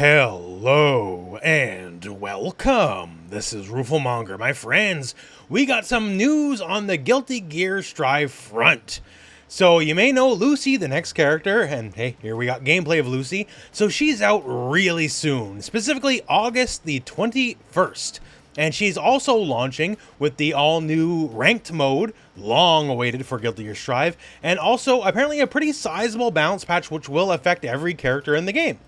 Hello and welcome. This is Rooflemonger. My friends, we got some news on the Guilty Gear Strive front. So you may know Lucy, the next character, and hey, here we got gameplay of Lucy. So she's out really soon, specifically August the 21st. And she's also launching with the all-new ranked mode, long awaited for Guilty Gear Strive, and also apparently a pretty sizable balance patch which will affect every character in the game.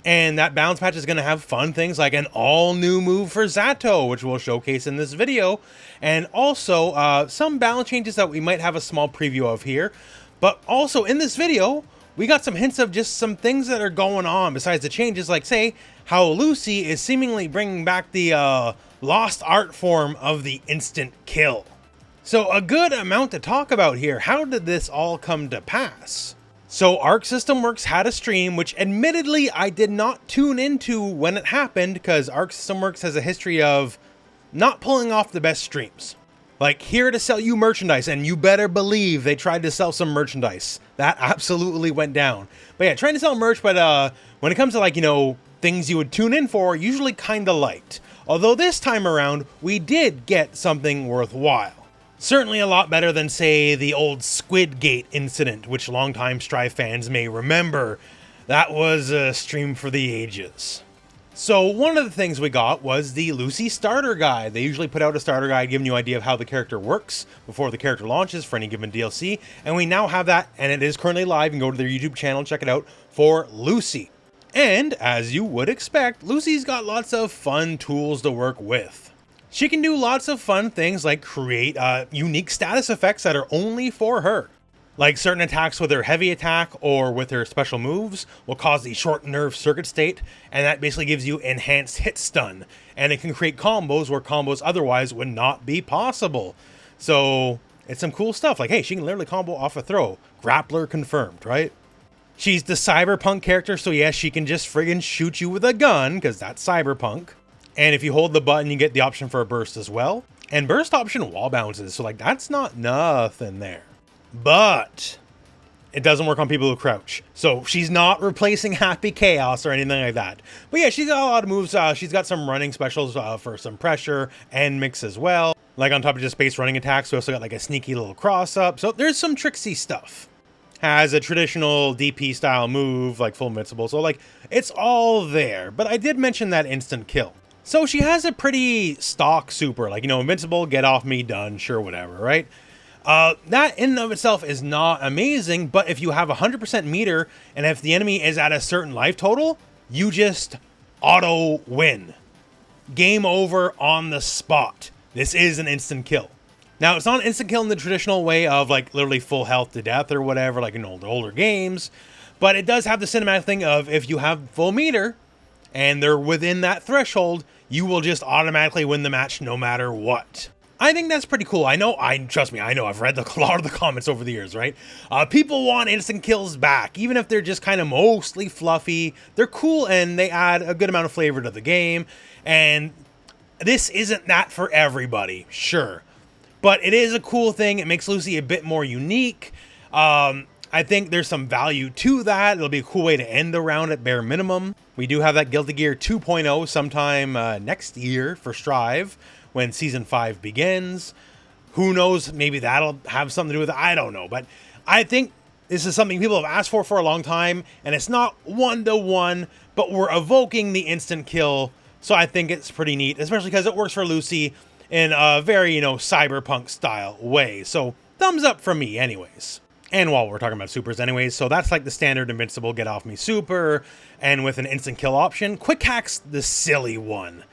And that balance patch is going to have fun things like an all-new move for Zato, which we'll showcase in this video, and also some balance changes that we might have a small preview of here. But also in this video, we got some hints of just some things that are going on besides the changes, like say how Lucy is seemingly bringing back the lost art form of the instant kill. So a good amount to talk about here. How did this all come to pass? So Arc System Works had a stream, which admittedly I did not tune into when it happened, because Arc System Works has a history of not pulling off the best streams. Like, here to sell you merchandise, and you better believe they tried to sell some merchandise. That absolutely went down. But yeah, trying to sell merch, but when it comes to, like, you know, things you would tune in for, usually kind of liked. Although this time around, we did get something worthwhile. Certainly a lot better than, say, the old Squidgate incident, which longtime Strive fans may remember. That was a stream for the ages. So one of the things we got was the Lucy starter guide. They usually put out a starter guide giving you an idea of how the character works before the character launches for any given DLC. And we now have that, and it is currently live. You can go to their YouTube channel and check it out for Lucy. And as you would expect, Lucy's got lots of fun tools to work with. She can do lots of fun things like create unique status effects that are only for her. Like certain attacks with her heavy attack or with her special moves will cause the short nerve circuit state, and that basically gives you enhanced hit stun. And it can create combos where combos otherwise would not be possible. So it's some cool stuff. Like, hey, she can literally combo off a throw. Grappler confirmed, right? She's the cyberpunk character, so yes, she can just friggin' shoot you with a gun, because that's cyberpunk. And if you hold the button, you get the option for a burst as well. And burst option wall bounces, so like that's not nothing there. But it doesn't work on people who crouch. So she's not replacing Happy Chaos or anything like that. But yeah, she's got a lot of moves. She's got some running specials for some pressure and mix as well. Like on top of just base running attacks, we also got like a sneaky little cross up. So there's some tricksy stuff. Has a traditional DP style move like full invincible. So like it's all there. But I did mention that instant kill. So she has a pretty stock super, like, you know, invincible, get off me, done, sure, whatever, right? That in and of itself is not amazing, but if you have 100% meter, and if the enemy is at a certain life total, you just auto win. Game over on the spot. This is an instant kill. Now, it's not an instant kill in the traditional way of, like, literally full health to death or whatever, like in older games, but it does have the cinematic thing of if you have full meter, and they're within that threshold, you will just automatically win the match no matter what. I think that's pretty cool. Trust me, I know, I've read a lot of the comments over the years, right? People want instant kills back, even if they're just kind of mostly fluffy. They're cool and they add a good amount of flavor to the game. And this isn't that for everybody, sure. But it is a cool thing. It makes Lucy a bit more unique. I think there's some value to that. It'll be a cool way to end the round at bare minimum. We do have that Guilty Gear 2.0 sometime next year for Strive when Season 5 begins. Who knows? Maybe that'll have something to do with it. I don't know. But I think this is something people have asked for a long time. And it's not one-to-one, but we're evoking the instant kill. So I think it's pretty neat, especially because it works for Lucy in a very, you know, cyberpunk style way. So thumbs up from me anyways. And while we're talking about supers anyways, so that's like the standard invincible get off me super, and with an instant kill option. Quick hack's the silly one.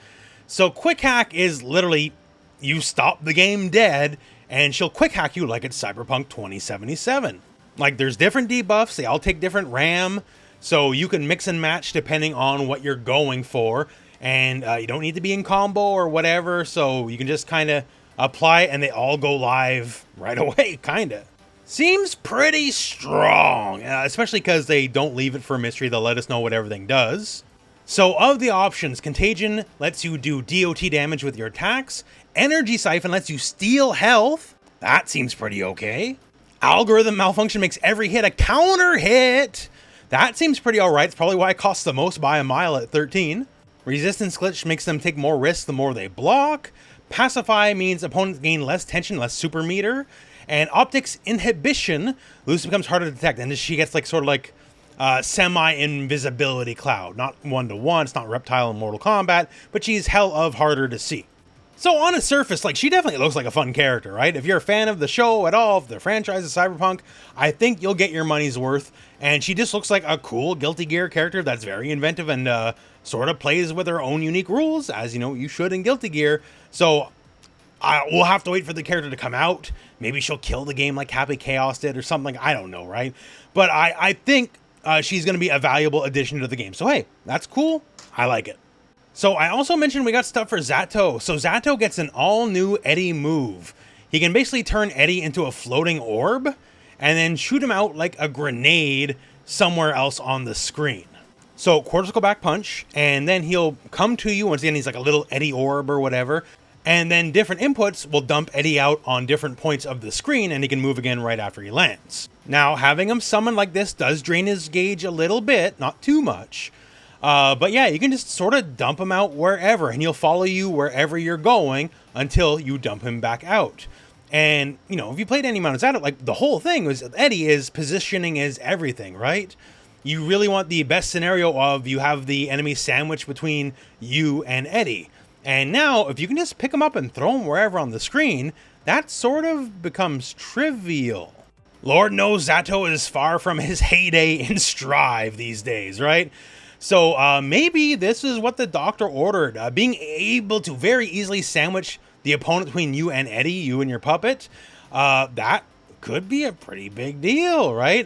So quick hack is literally you stop the game dead and she'll quick hack you like it's Cyberpunk 2077. Like there's different debuffs, they all take different RAM, so you can mix and match depending on what you're going for, and you don't need to be in combo or whatever, so you can just kind of apply it and they all go live right away, kind of. Seems pretty strong, especially because they don't leave it for a mystery. They'll let us know what everything does. So of the options, Contagion lets you do DOT damage with your attacks. Energy Siphon lets you steal health. That seems pretty okay. Algorithm Malfunction makes every hit a counter hit. That seems pretty alright. It's probably why it costs the most by a mile at 13. Resistance glitch makes them take more risks the more they block. Pacify means opponents gain less tension, less super meter. And optics inhibition, Lucy becomes harder to detect, and she gets like sort of like semi-invisibility cloud. Not 1-to-1, it's not Reptile in Mortal Kombat, but she's hell of harder to see. So on the surface, like, she definitely looks like a fun character, right? If you're a fan of the show at all, of the franchise of Cyberpunk, I think you'll get your money's worth. And she just looks like a cool Guilty Gear character that's very inventive and sort of plays with her own unique rules, as you know you should in Guilty Gear. So we'll have to wait for the character to come out. Maybe she'll kill the game like Happy Chaos did or something. I don't know, right? But I think she's going to be a valuable addition to the game. So hey, that's cool. I like it. So I also mentioned we got stuff for Zato. So Zato gets an all-new Eddie move. He can basically turn Eddie into a floating orb and then shoot him out like a grenade somewhere else on the screen. So cortical back punch, and then he'll come to you. Once again, he's like a little Eddie orb or whatever. And then different inputs will dump Eddie out on different points of the screen, and he can move again right after he lands. Now, having him summon like this does drain his gauge a little bit, not too much. But yeah, you can just sort of dump him out wherever, and he'll follow you wherever you're going until you dump him back out. And, you know, if you played any amount of Zato, like, the whole thing was Eddie is positioning is everything, right? You really want the best scenario of you have the enemy sandwiched between you and Eddie. And now, if you can just pick him up and throw him wherever on the screen, that sort of becomes trivial. Lord knows Zato is far from his heyday in Strive these days, right? So maybe this is what the doctor ordered. Being able to very easily sandwich the opponent between you and Eddie, you and your puppet, that could be a pretty big deal, right?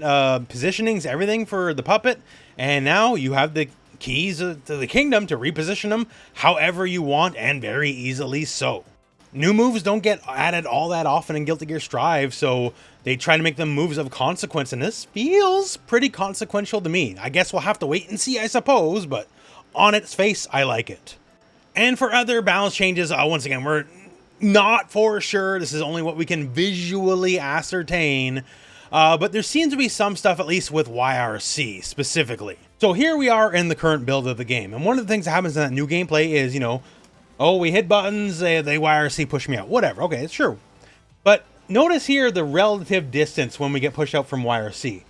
Positioning's everything for the puppet, and now you have the keys to the kingdom to reposition them however you want, and very easily so. New moves don't get added all that often in Guilty Gear Strive, so they try to make them moves of consequence, and this feels pretty consequential to me. I guess we'll have to wait and see, I suppose, but on its face, I like it. And for other balance changes, once again, we're not for sure. This is only what we can visually ascertain, but there seems to be some stuff, at least with YRC specifically. So here we are in the current build of the game, and one of the things that happens in that new gameplay is, you know, oh, we hit buttons, they YRC push me out. Whatever, okay, it's true. But notice here the relative distance when we get pushed out from YRC.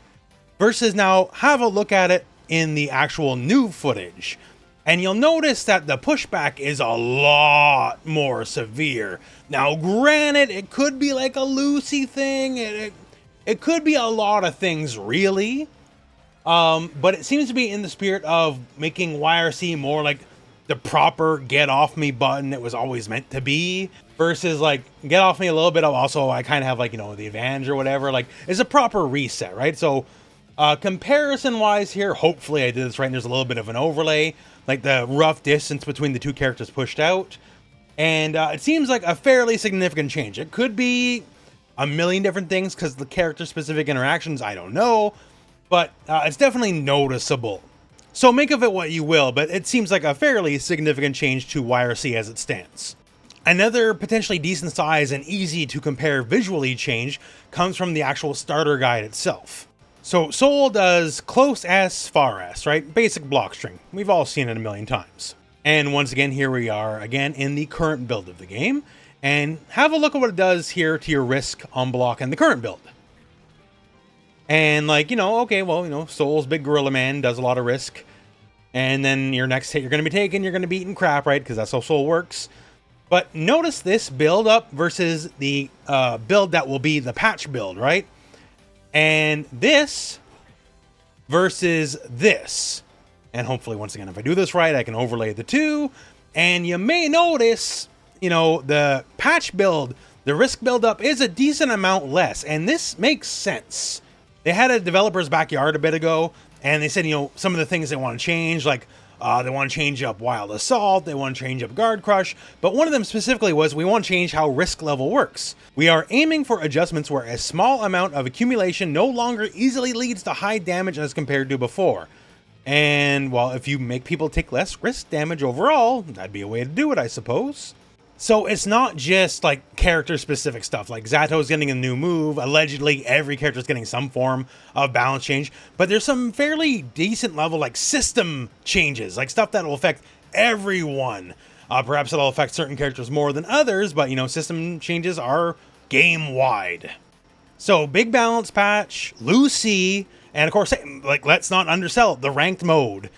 Versus now, have a look at it in the actual new footage. And you'll notice that the pushback is a lot more severe. Now, granted, it could be like a Lucy thing. It could be a lot of things, really. But it seems to be in the spirit of making YRC more like the proper get off me button it was always meant to be, versus like get off me a little bit of also I kind of have like, you know, the advantage or whatever. Like, it's a proper reset, right? So comparison wise here, hopefully I did this right, and there's a little bit of an overlay, like the rough distance between the two characters pushed out, and it seems like a fairly significant change. It could be a million different things because the character specific interactions, I don't know, but it's definitely noticeable. So make of it what you will, but it seems like a fairly significant change to YRC as it stands. Another potentially decent size and easy to compare visually change comes from the actual starter guide itself. So Soul does close S, far S, right? Basic block string. We've all seen it a million times. And once again, here we are again in the current build of the game, and have a look at what it does here to your risk on block in the current build. And like, you know, okay, well, you know, Soul's big gorilla man does a lot of risk. And then your next hit you're going to be taking, you're going to be eating crap, right? Because that's how Soul works. But notice this build up versus the build that will be the patch build, right? And this versus this. And hopefully, once again, if I do this right, I can overlay the two. And you may notice, you know, the patch build, the risk build up is a decent amount less. And this makes sense. They had a developer's backyard a bit ago, and they said, you know, some of the things they want to change, like they want to change up Wild Assault, they want to change up Guard Crush, but one of them specifically was we want to change how risk level works. We are aiming for adjustments where a small amount of accumulation no longer easily leads to high damage as compared to before. And, well, if you make people take less risk damage overall, that'd be a way to do it, I suppose. So it's not just like character specific stuff, like Zato's getting a new move, allegedly every character's getting some form of balance change, but there's some fairly decent level like system changes, like stuff that will affect everyone. Perhaps it'll affect certain characters more than others, but you know, system changes are game wide. So big balance patch, Lucy, and of course, like let's not undersell it, the ranked mode.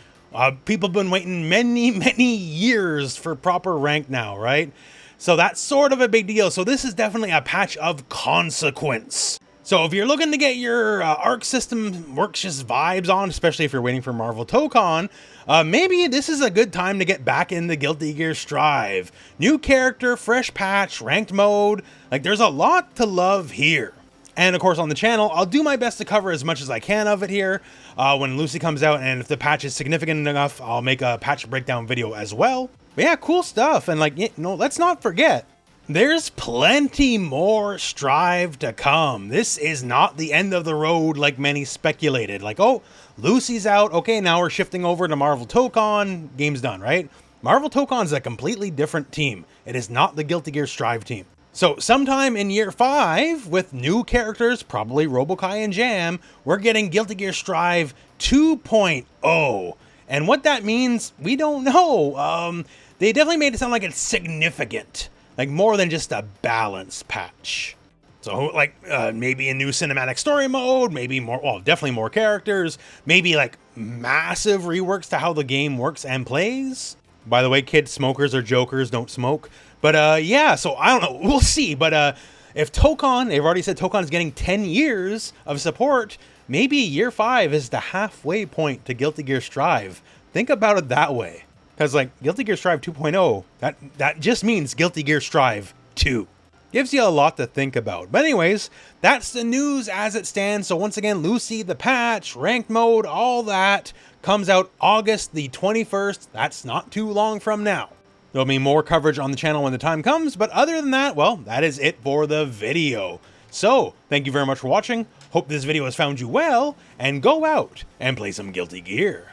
People have been waiting many years for proper rank now, right? So that's sort of a big deal. So this is definitely a patch of consequence. So if you're looking to get your Arc system works vibes on, especially if you're waiting for Marvel Tokon, maybe this is a good time to get back into Guilty Gear Strive. New character, fresh patch, ranked mode, like there's a lot to love here. And of course on the channel, I'll do my best to cover as much as I can of it here when Lucy comes out, and if the patch is significant enough, I'll make a patch breakdown video as well. But yeah, cool stuff, and like, you know, let's not forget, there's plenty more Strive to come. This is not the end of the road like many speculated. Like, oh, Lucy's out, okay, now we're shifting over to Marvel Tokon, game's done, right? Marvel Tokon's a completely different team. It is not the Guilty Gear Strive team. So sometime in year 5, with new characters, probably Robokai and Jam, we're getting Guilty Gear Strive 2.0. And what that means, we don't know. They definitely made it sound like it's significant, like more than just a balance patch. So like maybe a new cinematic story mode, maybe more, well, definitely more characters, maybe like massive reworks to how the game works and plays. By the way, kids, smokers or jokers, don't smoke. But yeah, so I don't know, we'll see. But if Tokon, they've already said Tokon is getting 10 years of support, maybe year 5 is the halfway point to Guilty Gear Strive. Think about it that way. Because like Guilty Gear Strive 2.0, that just means Guilty Gear Strive 2. Gives you a lot to think about. But anyways, that's the news as it stands. So once again, Lucy, the patch, ranked mode, all that comes out August the 21st. That's not too long from now. There'll be more coverage on the channel when the time comes, but other than that, well, that is it for the video. So, thank you very much for watching. Hope this video has found you well, and go out and play some Guilty Gear.